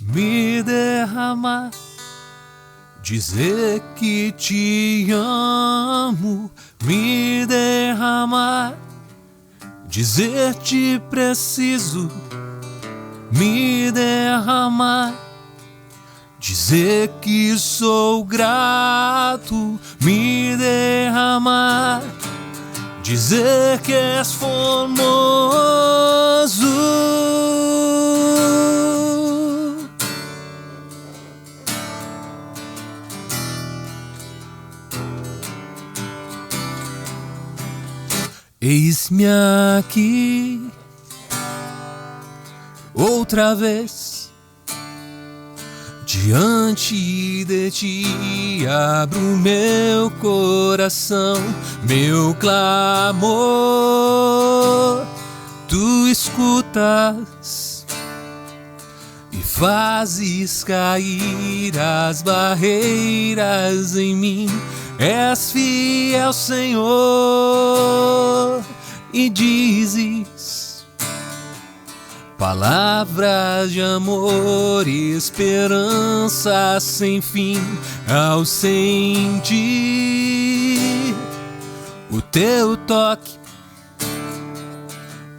me derramar, dizer que te amo, me derramar, dizer te preciso, me derramar, dizer que sou grato, me derramar, dizer que és formoso. Eis-me aqui outra vez diante de ti, abro meu coração, meu clamor, tu escutas e fazes cair as barreiras em mim. És fiel, Senhor, e dizes palavras de amor, esperança sem fim. Ao sentir o teu toque,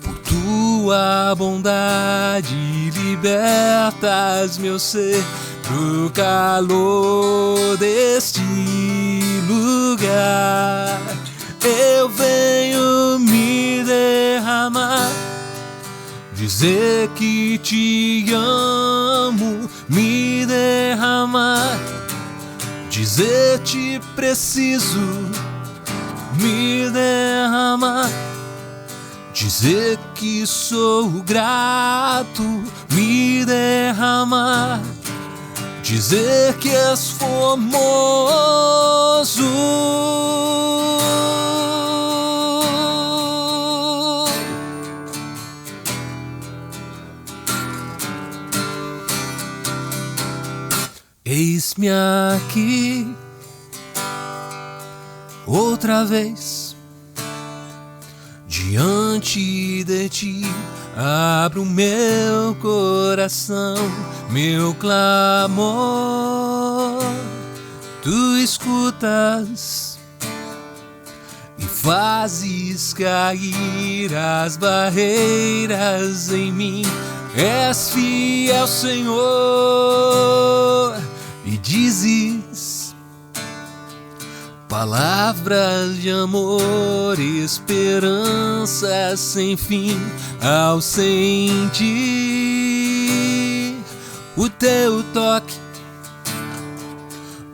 por tua bondade libertas meu ser pro calor deste lugar. Eu venho me derramar, dizer que te amo, me derramar, dizer te preciso, me derramar, dizer que sou grato, me derramar, dizer que és formoso. Eis-me aqui outra vez diante de ti, abro meu coração, meu clamor, tu escutas e fazes cair as barreiras em mim. És fiel, Senhor, e dizes palavras de amor, esperança sem fim. Ao sentir o teu toque,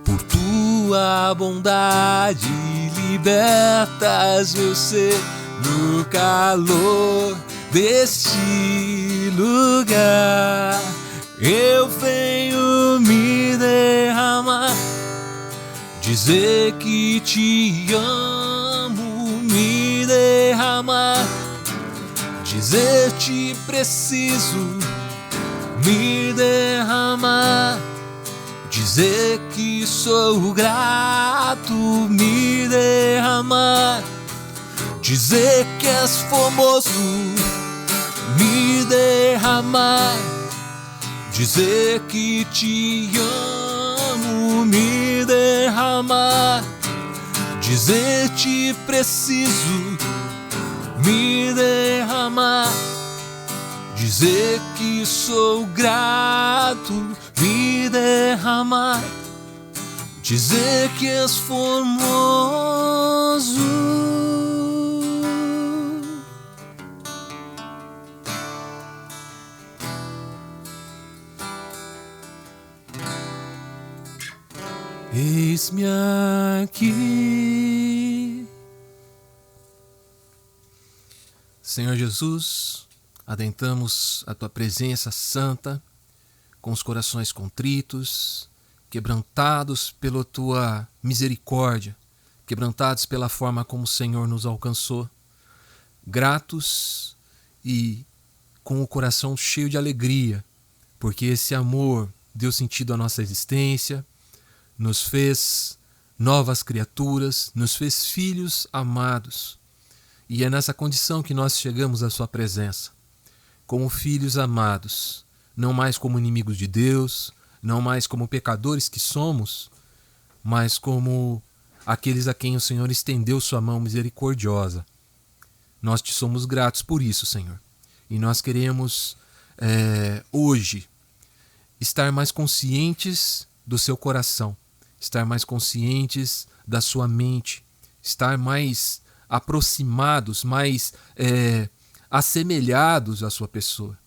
por tua bondade libertas meu ser no calor deste lugar. Eu venho me derramar, dizer que te amo, me derramar, dizer te preciso, me derramar, dizer que sou grato, me derramar, dizer que és formoso, me derramar, dizer que te amo, me derramar, dizer te preciso, me derramar, dizer que sou grato, me derramar, dizer que és formoso. Eis-me aqui. Senhor Jesus, adentramos a tua presença santa com os corações contritos, quebrantados pela tua misericórdia, quebrantados pela forma como o Senhor nos alcançou, gratos e com o coração cheio de alegria, porque esse amor deu sentido à nossa existência, nos fez novas criaturas, nos fez filhos amados. E é nessa condição que nós chegamos à sua presença. Como filhos amados, não mais como inimigos de Deus, não mais como pecadores que somos, mas como aqueles a quem o Senhor estendeu sua mão misericordiosa. Nós te somos gratos por isso, Senhor. E nós queremos hoje estar mais conscientes do seu coração, estar mais conscientes da sua mente, estar mais aproximados, mais assemelhados à sua pessoa.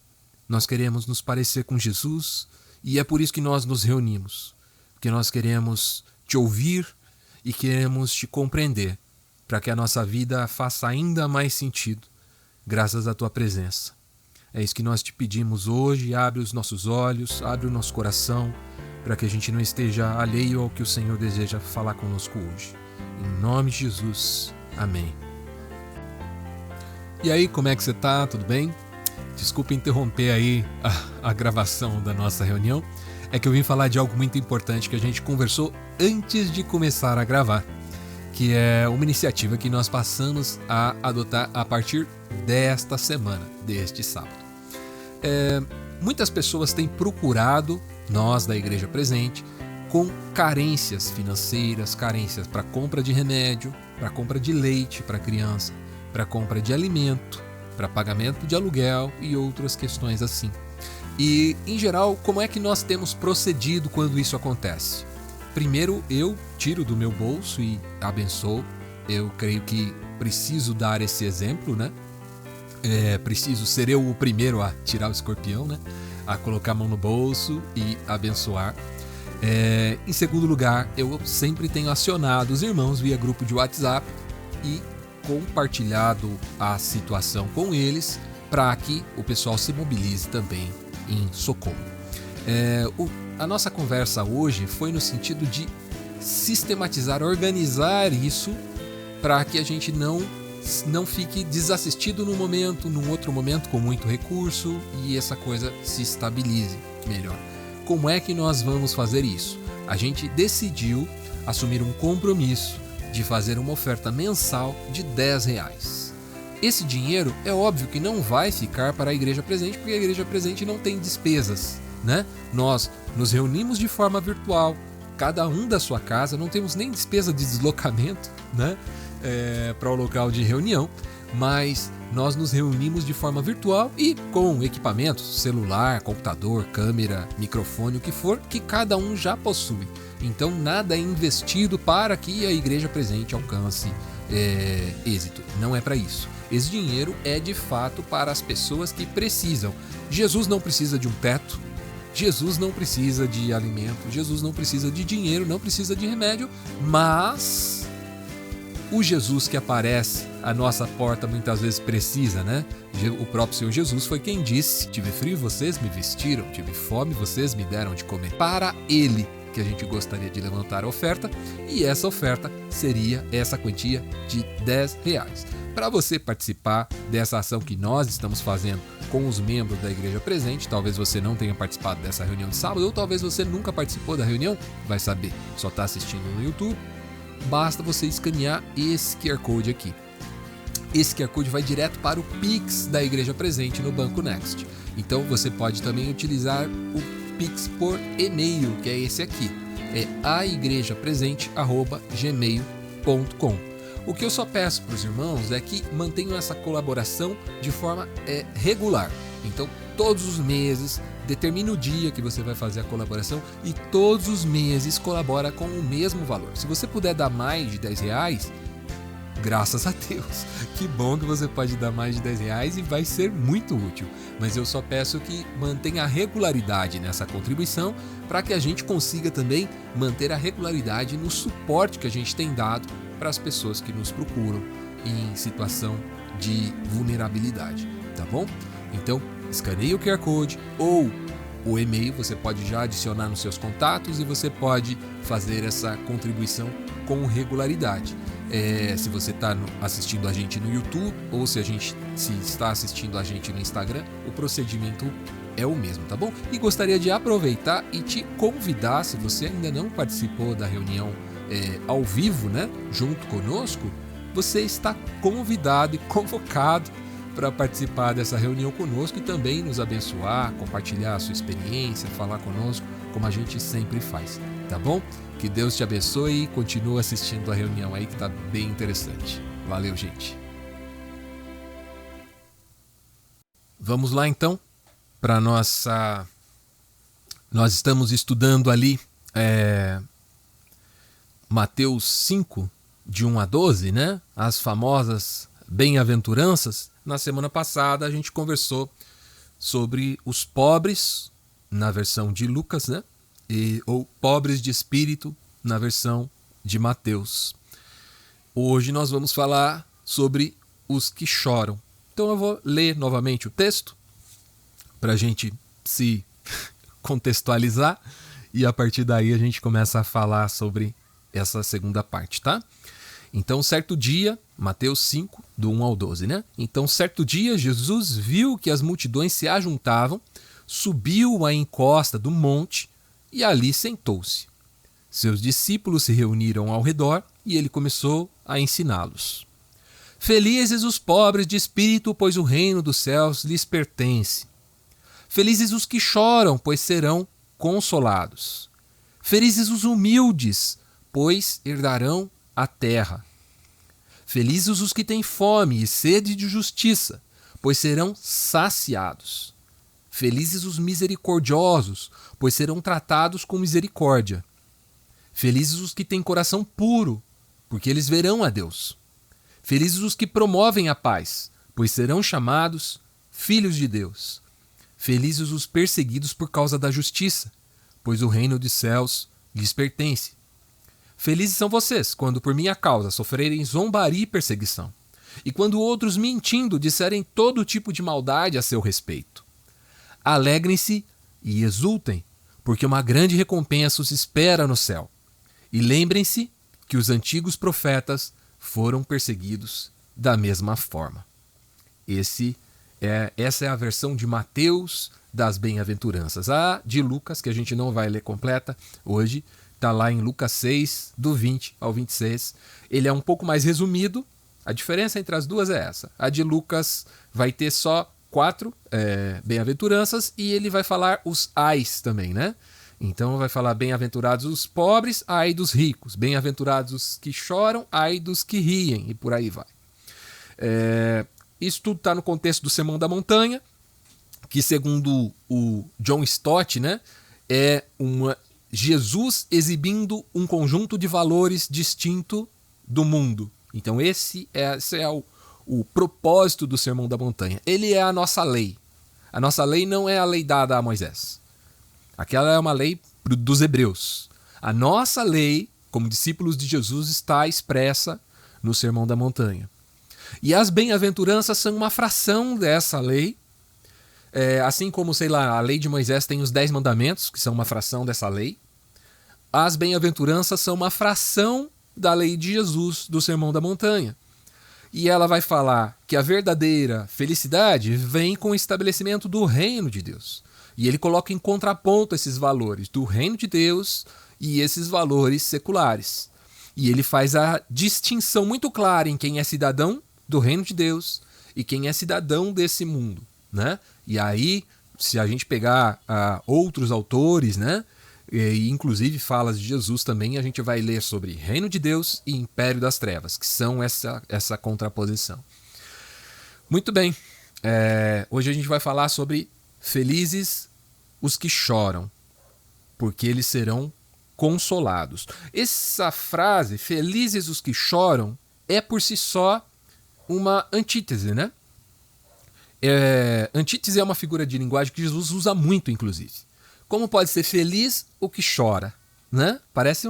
Nós queremos nos parecer com Jesus e é por isso que nós nos reunimos, porque nós queremos te ouvir e queremos te compreender, para que a nossa vida faça ainda mais sentido, graças à tua presença. É isso que nós te pedimos hoje. Abre os nossos olhos, abre o nosso coração, para que a gente não esteja alheio ao que o Senhor deseja falar conosco hoje. Em nome de Jesus, amém. E aí, como é que você tá? Tudo bem? Desculpa interromper aí a gravação da nossa reunião. É que eu vim falar de algo muito importante que a gente conversou antes de começar a gravar, que é uma iniciativa que nós passamos a adotar a partir desta semana, deste sábado. Muitas pessoas têm procurado nós da Igreja Presente com carências financeiras, carências para compra de remédio, para compra de leite para criança, para compra de alimento, para pagamento de aluguel e outras questões assim. E, em geral, como é que nós temos procedido quando isso acontece? Primeiro, eu tiro do meu bolso e abençoo. Eu creio que preciso dar esse exemplo, né? Preciso ser eu o primeiro a tirar o escorpião, né? A colocar a mão no bolso e abençoar. Em segundo lugar, eu sempre tenho acionado os irmãos via grupo de WhatsApp e compartilhado a situação com eles para que o pessoal se mobilize também em socorro. A nossa conversa hoje foi no sentido de sistematizar, organizar isso para que a gente não fique desassistido num outro momento com muito recurso e essa coisa se estabilize melhor. Como é que nós vamos fazer isso? A gente decidiu assumir um compromisso de fazer uma oferta mensal de R$10. Esse dinheiro é óbvio que não vai ficar para a Igreja Presente, porque a Igreja Presente não tem despesas, né? Nós nos reunimos de forma virtual, cada um da sua casa, não temos nem despesa de deslocamento, né? Para o local de reunião, mas nós nos reunimos de forma virtual e com equipamentos, celular, computador, câmera, microfone, o que for, que cada um já possui. Então nada é investido para que a Igreja Presente alcance êxito. Não é para isso. Esse dinheiro é de fato para as pessoas que precisam. Jesus não precisa de um teto, Jesus não precisa de alimento, Jesus não precisa de dinheiro, não precisa de remédio, mas o Jesus que aparece à nossa porta muitas vezes precisa, né? O próprio Senhor Jesus foi quem disse: tive frio, vocês me vestiram, tive fome, vocês me deram de comer. Para Ele que a gente gostaria de levantar a oferta, e essa oferta seria essa quantia de R$10. Para você participar dessa ação que nós estamos fazendo com os membros da Igreja Presente, talvez você não tenha participado dessa reunião de sábado, ou talvez você nunca participou da reunião, vai saber, só está assistindo no YouTube, basta você escanear esse QR Code aqui. Esse QR Code vai direto para o Pix da Igreja Presente no Banco Next. Então você pode também utilizar o Pix por e-mail, que é esse aqui, é aigrejapresente@gmail.com. O que eu só peço para os irmãos é que mantenham essa colaboração de forma regular. Então, todos os meses, determine o dia que você vai fazer a colaboração e todos os meses colabora com o mesmo valor. Se você puder dar mais de R$10, graças a Deus, que bom que você pode dar mais de R$10 e vai ser muito útil. Mas eu só peço que mantenha a regularidade nessa contribuição para que a gente consiga também manter a regularidade no suporte que a gente tem dado para as pessoas que nos procuram em situação de vulnerabilidade, tá bom? Então, escaneie o QR Code ou o e-mail, você pode já adicionar nos seus contatos e você pode fazer essa contribuição com regularidade. Se você está assistindo a gente no YouTube ou se está assistindo a gente no Instagram, o procedimento é o mesmo, tá bom? E gostaria de aproveitar e te convidar, se você ainda não participou da reunião ao vivo, né, junto conosco, você está convidado e convocado para participar dessa reunião conosco e também nos abençoar, compartilhar a sua experiência, falar conosco, como a gente sempre faz, tá bom? Que Deus te abençoe e continue assistindo a reunião aí que tá bem interessante. Valeu, gente. Vamos lá então para nossa... Nós estamos estudando ali Mateus 5, de 1 a 12, né? As famosas bem-aventuranças. Na semana passada a gente conversou sobre os pobres, na versão de Lucas, né? Ou pobres de espírito, na versão de Mateus. Hoje nós vamos falar sobre os que choram. Então eu vou ler novamente o texto para a gente se contextualizar e a partir daí a gente começa a falar sobre essa segunda parte, tá? Então, certo dia, Mateus 5, do 1 ao 12, né? Então, certo dia, Jesus viu que as multidões se ajuntavam, subiu à encosta do monte e ali sentou-se. Seus discípulos se reuniram ao redor e ele começou a ensiná-los. Felizes os pobres de espírito, pois o reino dos céus lhes pertence. Felizes os que choram, pois serão consolados. Felizes os humildes, pois herdarão a terra. Felizes os que têm fome e sede de justiça, pois serão saciados. Felizes os misericordiosos, pois serão tratados com misericórdia. Felizes os que têm coração puro, porque eles verão a Deus. Felizes os que promovem a paz, pois serão chamados filhos de Deus. Felizes os perseguidos por causa da justiça, pois o reino dos céus lhes pertence. Felizes são vocês, quando por minha causa sofrerem zombaria e perseguição, e quando outros mentindo disserem todo tipo de maldade a seu respeito. Alegrem-se e exultem, porque uma grande recompensa os espera no céu. E lembrem-se que os antigos profetas foram perseguidos da mesma forma. Essa é a versão de Mateus das bem-aventuranças. A de Lucas, que a gente não vai ler completa hoje, está lá em Lucas 6, do 20 ao 26. Ele é um pouco mais resumido. A diferença entre as duas é essa. A de Lucas vai ter só 4 bem-aventuranças e ele vai falar os ais também, né? Então vai falar bem-aventurados os pobres, ai dos ricos. Bem-aventurados os que choram, ai dos que riem, e por aí vai. Isso tudo está no contexto do Sermão da Montanha, que segundo o John Stott, né, é Jesus exibindo um conjunto de valores distinto do mundo. Então esse é o propósito do Sermão da Montanha. Ele é a nossa lei. A nossa lei não é a lei dada a Moisés. Aquela é uma lei dos hebreus. A nossa lei, como discípulos de Jesus, está expressa no Sermão da Montanha. E as bem-aventuranças são uma fração dessa lei. Assim como, a lei de Moisés tem os 10 mandamentos, que são uma fração dessa lei. As bem-aventuranças são uma fração da lei de Jesus, do Sermão da Montanha. E ela vai falar que a verdadeira felicidade vem com o estabelecimento do reino de Deus. E ele coloca em contraponto esses valores do reino de Deus e esses valores seculares. E ele faz a distinção muito clara em quem é cidadão do reino de Deus e quem é cidadão desse mundo, né? E aí, se a gente pegar outros autores, né, e inclusive falas de Jesus também, a gente vai ler sobre reino de Deus e império das trevas, que são essa contraposição. Muito bem, hoje a gente vai falar sobre felizes os que choram, porque eles serão consolados. Essa frase, felizes os que choram, é por si só uma antítese, né? Antítese é uma figura de linguagem que Jesus usa muito, inclusive. Como pode ser feliz o que chora, né? Parece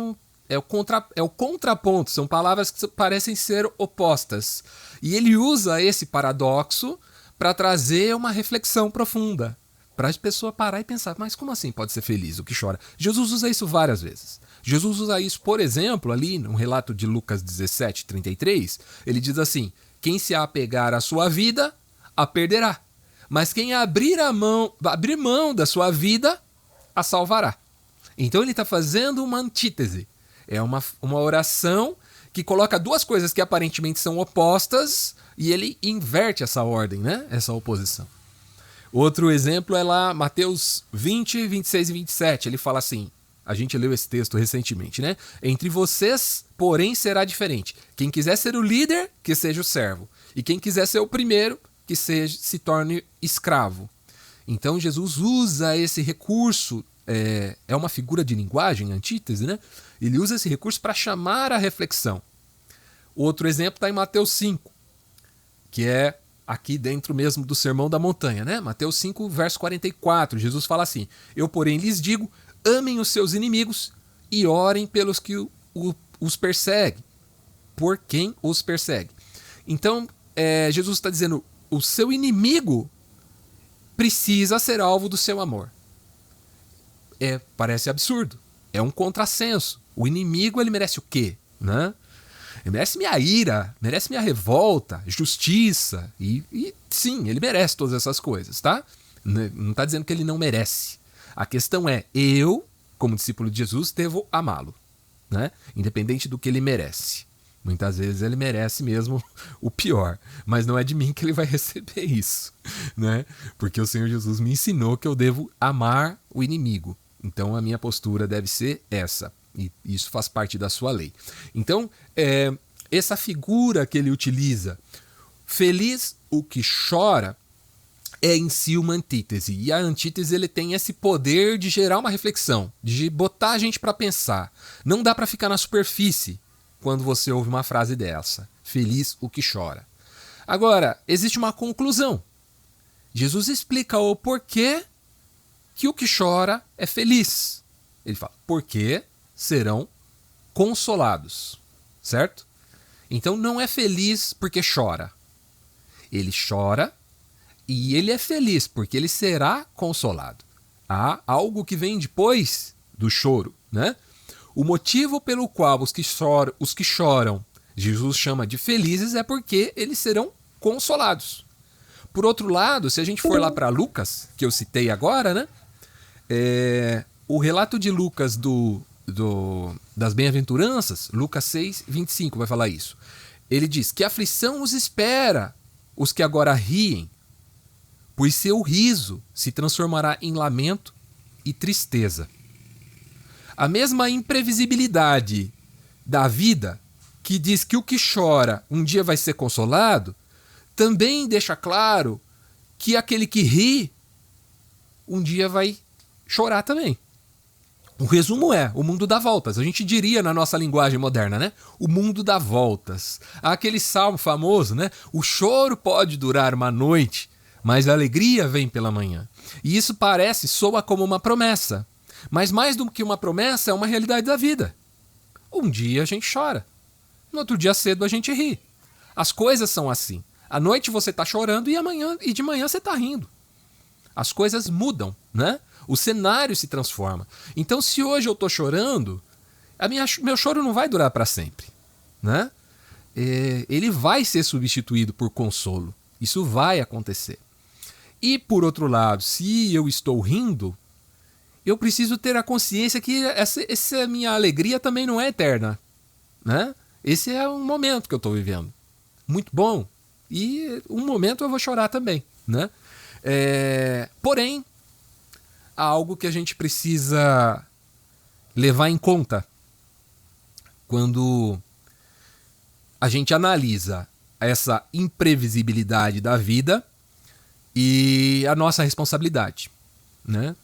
é o contraponto, são palavras que parecem ser opostas. E ele usa esse paradoxo para trazer uma reflexão profunda, para a pessoa parar e pensar, mas como assim pode ser feliz o que chora? Jesus usa isso várias vezes. Jesus usa isso, por exemplo, ali no relato de Lucas 17, 33, ele diz assim, quem se apegar à sua vida, a perderá. Mas quem abrir mão da sua vida, a salvará. Então ele está fazendo uma antítese. É uma oração que coloca duas coisas que aparentemente são opostas E ele inverte essa ordem, né? Essa oposição. Outro exemplo é lá Mateus 20, 26 e 27. Ele fala assim, a gente leu esse texto recentemente, né? Entre vocês, porém, será diferente. Quem quiser ser o líder, que seja o servo. E quem quiser ser o primeiro, que se torne escravo. Então Jesus usa esse recurso, é uma figura de linguagem, antítese, né? Ele usa esse recurso para chamar a reflexão. Outro exemplo está em Mateus 5, que é aqui dentro mesmo do Sermão da Montanha, né? Mateus 5, verso 44, Jesus fala assim, eu, porém, lhes digo, amem os seus inimigos e orem pelos que os perseguem, por quem os persegue. Então, Jesus está dizendo, o seu inimigo precisa ser alvo do seu amor. Parece absurdo, é um contrassenso. O inimigo, ele merece o quê? Né? Ele merece minha ira, merece minha revolta, justiça, e sim, ele merece todas essas coisas, tá? Não está dizendo que ele não merece. A questão é, eu, como discípulo de Jesus, devo amá-lo, né? Independente do que ele merece. Muitas vezes ele merece mesmo o pior, mas não é de mim que ele vai receber isso, né? Porque o Senhor Jesus me ensinou que eu devo amar o inimigo. Então a minha postura deve ser essa. E isso faz parte da sua lei. Então, essa figura que ele utiliza, feliz o que chora, é em si uma antítese. E a antítese, ele tem esse poder de gerar uma reflexão, de botar a gente para pensar. Não dá para ficar na superfície quando você ouve uma frase dessa. Feliz o que chora. Agora, existe uma conclusão. Jesus explica o porquê que o que chora é feliz. Ele fala, porque serão consolados, certo? Então não é feliz porque chora. Ele chora e ele é feliz porque ele será consolado. Há algo que vem depois do choro, né? O motivo pelo qual os que choram, Jesus chama de felizes, é porque eles serão consolados. Por outro lado, se a gente for lá para Lucas, que eu citei agora, né? O relato de Lucas das bem-aventuranças, Lucas 6, 25 vai falar isso. Ele diz que aflição os espera, os que agora riem, pois seu riso se transformará em lamento e tristeza. A mesma imprevisibilidade da vida, que diz que o que chora um dia vai ser consolado, também deixa claro que aquele que ri um dia vai chorar também. O resumo é, o mundo dá voltas. A gente diria na nossa linguagem moderna, né? O mundo dá voltas. Há aquele salmo famoso, né? O choro pode durar uma noite, mas a alegria vem pela manhã. E isso soa como uma promessa. Mas mais do que uma promessa, é uma realidade da vida. Um dia a gente chora. No outro dia cedo a gente ri. As coisas são assim. À noite você está chorando e de manhã você está rindo. As coisas mudam, né? O cenário se transforma. Então, se hoje eu estou chorando, meu choro não vai durar para sempre, né? Ele vai ser substituído por consolo. Isso vai acontecer. E, por outro lado, se eu estou rindo, eu preciso ter a consciência que essa minha alegria também não é eterna, né? Esse é um momento que eu estou vivendo. Muito bom. E um momento eu vou chorar também, né? Porém, há algo que a gente precisa levar em conta quando a gente analisa essa imprevisibilidade da vida e a nossa responsabilidade, né?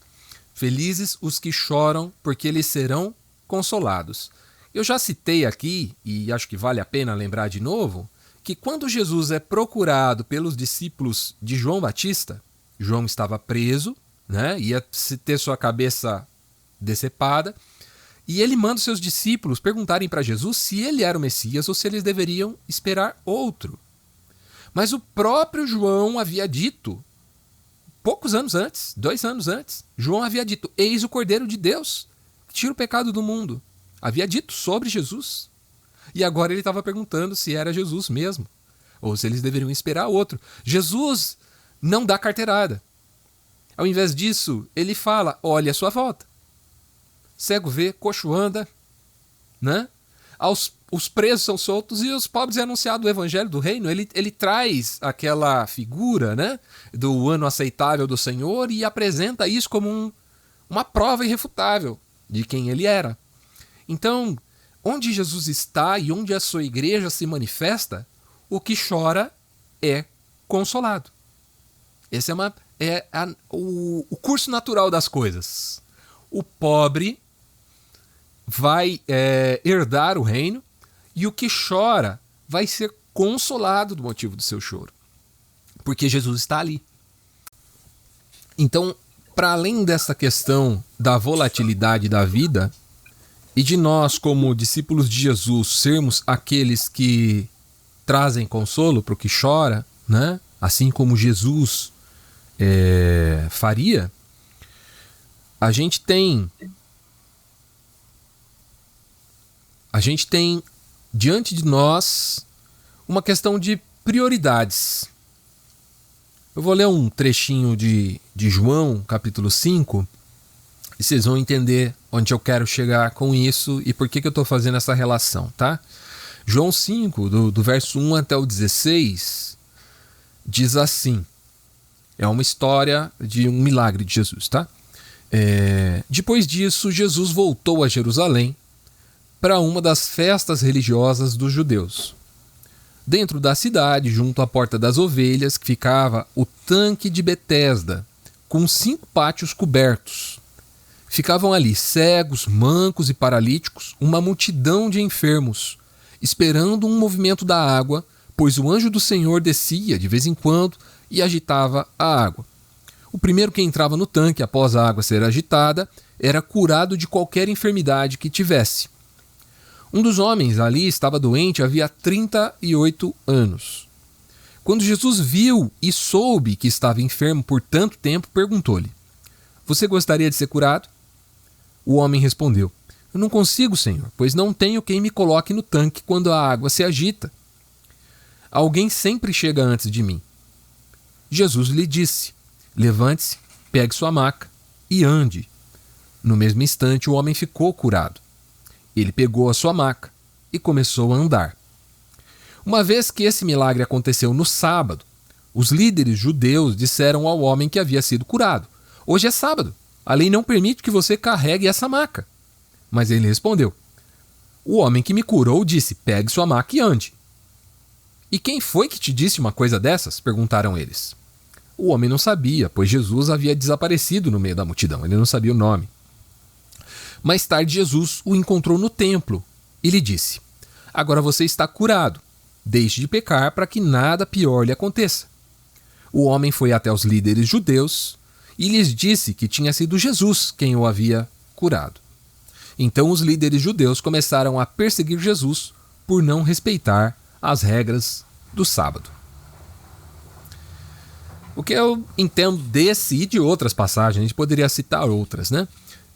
Felizes os que choram, porque eles serão consolados. Eu já citei aqui, e acho que vale a pena lembrar de novo, que quando Jesus é procurado pelos discípulos de João Batista, João estava preso, né? Ia ter sua cabeça decepada, e ele manda os seus discípulos perguntarem para Jesus se ele era o Messias ou se eles deveriam esperar outro. Mas o próprio João havia dito, poucos anos antes, 2 anos antes, João havia dito, eis o Cordeiro de Deus, que tira o pecado do mundo. Havia dito sobre Jesus. E agora ele estava perguntando se era Jesus mesmo, ou se eles deveriam esperar outro. Jesus não dá carteirada. Ao invés disso, ele fala, olhe à sua volta. Cego vê, coxo anda, né? os presos são soltos e os pobres é anunciado o evangelho do reino. Ele traz aquela figura, né, do ano aceitável do Senhor e apresenta isso como uma prova irrefutável de quem ele era. Então, onde Jesus está e onde a sua igreja se manifesta, o que chora é consolado. Esse o curso natural das coisas. O pobre vai herdar o reino e o que chora vai ser consolado do motivo do seu choro, porque Jesus está ali. Então, para além dessa questão da volatilidade da vida e de nós, como discípulos de Jesus, sermos aqueles que trazem consolo para o que chora, né? Assim como Jesus faria, a gente tem diante de nós uma questão de prioridades. Eu vou ler um trechinho de João, capítulo 5, e vocês vão entender onde eu quero chegar com isso e por que eu estou fazendo essa relação, tá? João 5, do verso 1 até o 16, diz assim, é uma história de um milagre de Jesus, tá? Depois disso, Jesus voltou a Jerusalém para uma das festas religiosas dos judeus. Dentro da cidade, junto à Porta das Ovelhas, ficava o tanque de Betesda, com 5 pátios cobertos. Ficavam ali cegos, mancos e paralíticos, uma multidão de enfermos, esperando um movimento da água, pois o anjo do Senhor descia de vez em quando e agitava a água. O primeiro que entrava no tanque após a água ser agitada era curado de qualquer enfermidade que tivesse. Um dos homens ali estava doente havia 38 anos. Quando Jesus viu e soube que estava enfermo por tanto tempo, perguntou-lhe: "Você gostaria de ser curado?" O homem respondeu: "Eu não consigo, Senhor, pois não tenho quem me coloque no tanque quando a água se agita. Alguém sempre chega antes de mim." Jesus lhe disse: "Levante-se, pegue sua maca e ande." No mesmo instante, o homem ficou curado. Ele pegou a sua maca e começou a andar. Uma vez que esse milagre aconteceu no sábado, os líderes judeus disseram ao homem que havia sido curado: "Hoje é sábado, a lei não permite que você carregue essa maca." Mas ele respondeu: "O homem que me curou disse: pegue sua maca e ande." "E quem foi que te disse uma coisa dessas?" perguntaram eles. O homem não sabia, pois Jesus havia desaparecido no meio da multidão, ele não sabia o nome. Mais tarde, Jesus o encontrou no templo e lhe disse: "Agora você está curado. Deixe de pecar para que nada pior lhe aconteça." O homem foi até os líderes judeus e lhes disse que tinha sido Jesus quem o havia curado. Então os líderes judeus começaram a perseguir Jesus por não respeitar as regras do sábado. O que eu entendo desse e de outras passagens, a gente poderia citar outras, né?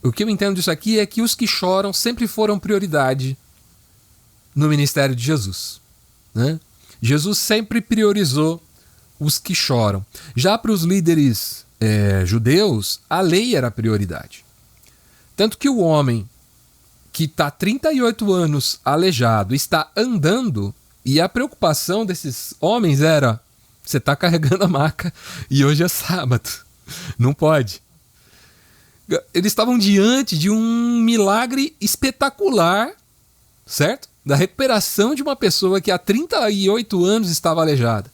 O que eu entendo disso aqui é que os que choram sempre foram prioridade no ministério de Jesus, né? Jesus sempre priorizou os que choram. Já para os líderes judeus, a lei era a prioridade. Tanto que o homem que está 38 anos aleijado está andando e a preocupação desses homens era: você está carregando a maca e hoje é sábado, não pode. Eles estavam diante de um milagre espetacular, certo? Da recuperação de uma pessoa que há 38 anos estava aleijada.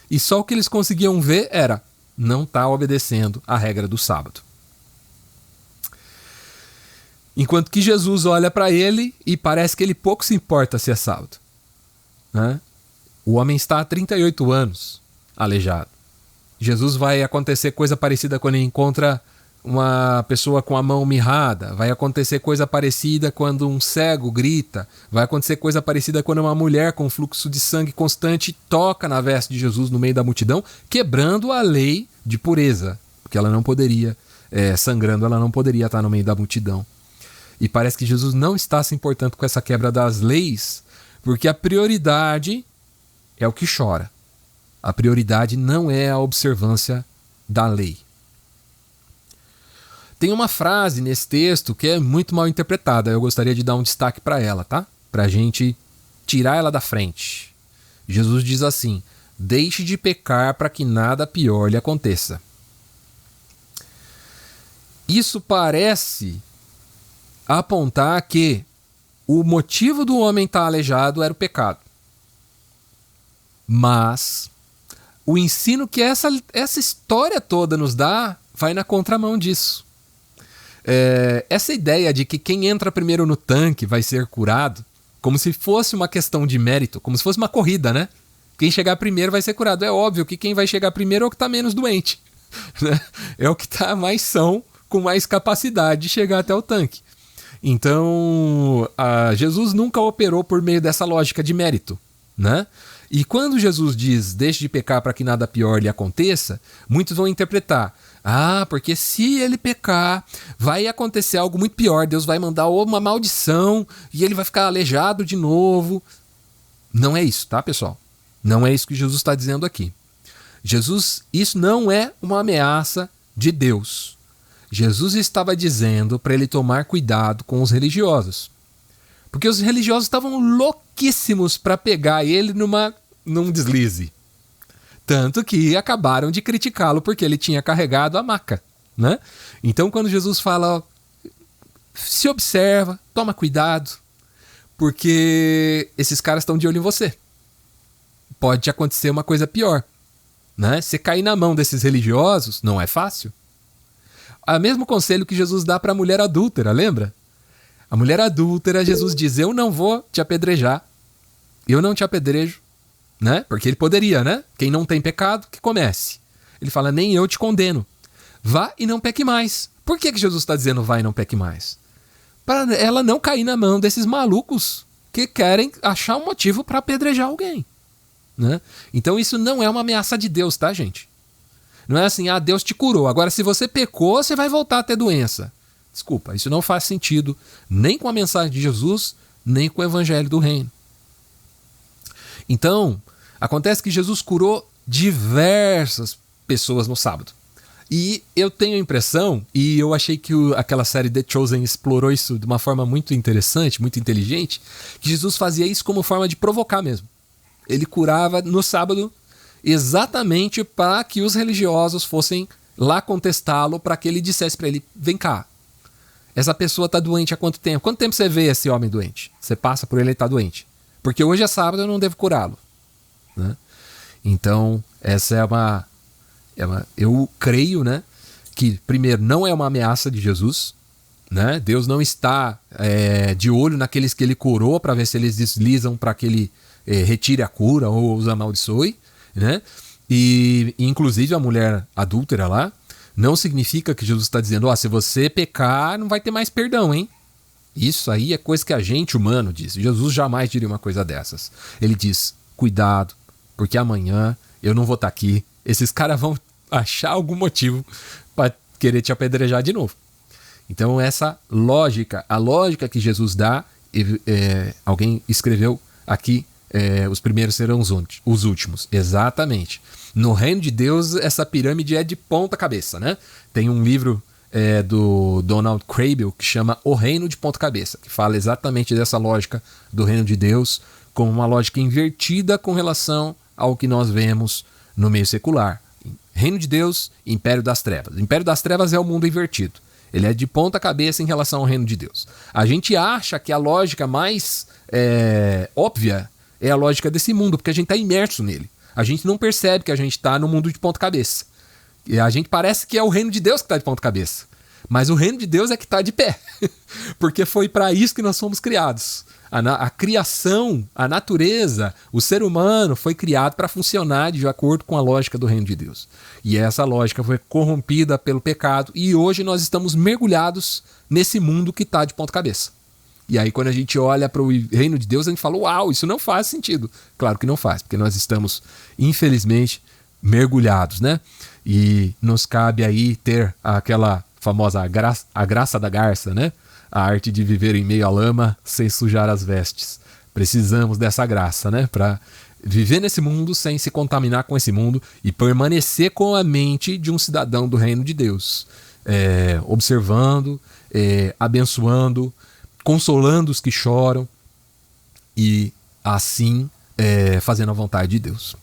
E só o que eles conseguiam ver era: não está obedecendo a regra do sábado. Enquanto que Jesus olha para ele e parece que ele pouco se importa se é sábado, né? O homem está há 38 anos aleijado. Jesus vai acontecer coisa parecida quando ele encontra uma pessoa com a mão mirrada, vai acontecer coisa parecida quando um cego grita, vai acontecer coisa parecida quando uma mulher com fluxo de sangue constante toca na veste de Jesus no meio da multidão, quebrando a lei de pureza, porque ela não poderia, sangrando, ela não poderia estar no meio da multidão. E parece que Jesus não está se importando com essa quebra das leis, porque a prioridade é o que chora. A prioridade não é a observância da lei. Tem uma frase nesse texto que é muito mal interpretada, eu gostaria de dar um destaque para ela, tá? para a gente tirar ela da frente. Jesus diz assim: deixe de pecar para que nada pior lhe aconteça. Isso parece apontar que o motivo do homem estar aleijado era o pecado. Mas o ensino que essa história toda nos dá vai na contramão disso. Essa ideia de que quem entra primeiro no tanque vai ser curado, como se fosse uma questão de mérito, como se fosse uma corrida, né? Quem chegar primeiro vai ser curado. É óbvio que quem vai chegar primeiro é o que está menos doente, né? É o que está mais são, com mais capacidade de chegar até o tanque. Então, Jesus nunca operou por meio dessa lógica de mérito, né? E quando Jesus diz, deixe de pecar para que nada pior lhe aconteça, muitos vão interpretar, porque se ele pecar, vai acontecer algo muito pior, Deus vai mandar uma maldição e ele vai ficar aleijado de novo. Não é isso, tá, pessoal? Não é isso que Jesus está dizendo aqui. Isso não é uma ameaça de Deus. Jesus estava dizendo para ele tomar cuidado com os religiosos. Porque os religiosos estavam louquíssimos para pegar ele num deslize. Tanto que acabaram de criticá-lo porque ele tinha carregado a maca, né? Então quando Jesus fala, se observa, toma cuidado, porque esses caras estão de olho em você. Pode te acontecer uma coisa pior, né? Você cair na mão desses religiosos não é fácil. O mesmo conselho que Jesus dá para a mulher adúltera, lembra? A mulher adúltera, Jesus diz, eu não vou te apedrejar, eu não te apedrejo, né? Porque ele poderia, né? Quem não tem pecado, que comece. Ele fala, nem eu te condeno. Vá e não peque mais. Por que Jesus está dizendo vá e não peque mais? Para ela não cair na mão desses malucos que querem achar um motivo para apedrejar alguém, né? Então isso não é uma ameaça de Deus, tá, gente? Não é assim, Deus te curou, agora se você pecou, você vai voltar a ter doença. Desculpa, isso não faz sentido nem com a mensagem de Jesus, nem com o evangelho do reino. Então, acontece que Jesus curou diversas pessoas no sábado. E eu tenho a impressão, e eu achei que aquela série The Chosen explorou isso de uma forma muito interessante, muito inteligente, que Jesus fazia isso como forma de provocar mesmo. Ele curava no sábado exatamente para que os religiosos fossem lá contestá-lo, para que ele dissesse para ele, vem cá, essa pessoa está doente há quanto tempo? Quanto tempo você vê esse homem doente? Você passa por ele e está doente. Porque hoje é sábado, eu não devo curá-lo, né? Então, essa eu creio, né, que, primeiro, não é uma ameaça de Jesus, né? Deus não está de olho naqueles que ele curou para ver se eles deslizam para que ele retire a cura ou os amaldiçoe, né? E inclusive a mulher adúltera lá, não significa que Jesus está dizendo, se você pecar, não vai ter mais perdão, hein? Isso aí é coisa que a gente humano diz. Jesus jamais diria uma coisa dessas. Ele diz, cuidado, porque amanhã eu não vou estar aqui. Esses caras vão achar algum motivo para querer te apedrejar de novo. Então essa lógica, a lógica que Jesus dá, alguém escreveu aqui, os primeiros serão os últimos. Exatamente. No reino de Deus, essa pirâmide é de ponta cabeça, né? Tem um livro do Donald Crable que chama O Reino de Ponta Cabeça, que fala exatamente dessa lógica do reino de Deus como uma lógica invertida com relação ao que nós vemos no meio secular. Reino de Deus, Império das Trevas. O Império das Trevas é o mundo invertido. Ele é de ponta cabeça em relação ao reino de Deus. A gente acha que a lógica mais óbvia é a lógica desse mundo, porque a gente está imerso nele. A gente não percebe que a gente está no mundo de ponta cabeça. E a gente parece que é o reino de Deus que está de ponta cabeça. Mas o reino de Deus é que está de pé. Porque foi para isso que nós fomos criados. A criação, a natureza, o ser humano foi criado para funcionar de acordo com a lógica do reino de Deus. E essa lógica foi corrompida pelo pecado e hoje nós estamos mergulhados nesse mundo que está de ponta cabeça. E aí quando a gente olha para o reino de Deus, a gente fala, uau, isso não faz sentido. Claro que não faz, porque nós estamos, infelizmente, mergulhados, né? E nos cabe aí ter aquela famosa a graça da garça, né? A arte de viver em meio à lama sem sujar as vestes. Precisamos dessa graça, né? Para viver nesse mundo sem se contaminar com esse mundo e permanecer com a mente de um cidadão do reino de Deus. Observando, abençoando, consolando os que choram, e assim fazendo a vontade de Deus.